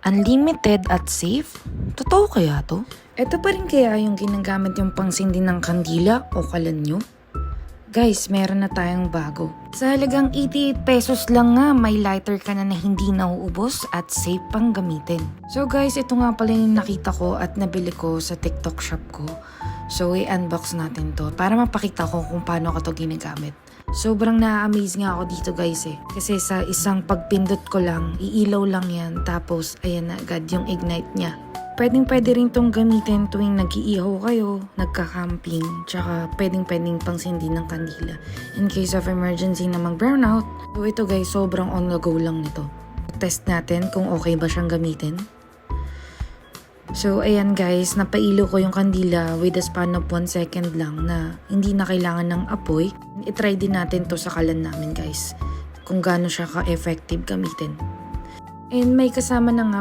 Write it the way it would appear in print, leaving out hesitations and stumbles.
Unlimited at safe? Totoo kaya to? Ito pa rin kaya yung ginagamit yung pangsindi ng kandila o kalan nyo? Guys, meron na tayong bago. Sa halagang 88 pesos lang nga, may lighter ka na hindi nauubos at safe pang gamitin. So guys, ito nga pala yung nakita ko at nabili ko sa TikTok shop ko. So i-unbox natin to para mapakita ko kung paano ko to ginagamit. Sobrang na-amaze nga ako dito guys eh. Kasi sa isang pagpindot ko lang, iilaw lang yan. Tapos ayan na agad yung ignite niya. Pwede rin tong gamitin tuwing nag-iihaw kayo, nagka-camping, tsaka pwedeng pang sindi ng kandila. In case of emergency na mag-brownout. So ito guys, sobrang on the go lang nito. Test natin kung okay ba siyang gamitin. So ayan guys, napailo ko yung kandila with a span of 1 second lang na hindi na kailangan ng apoy. I-try din natin to sa kalan namin guys, kung gaano siya ka-effective gamitin. And may kasama na nga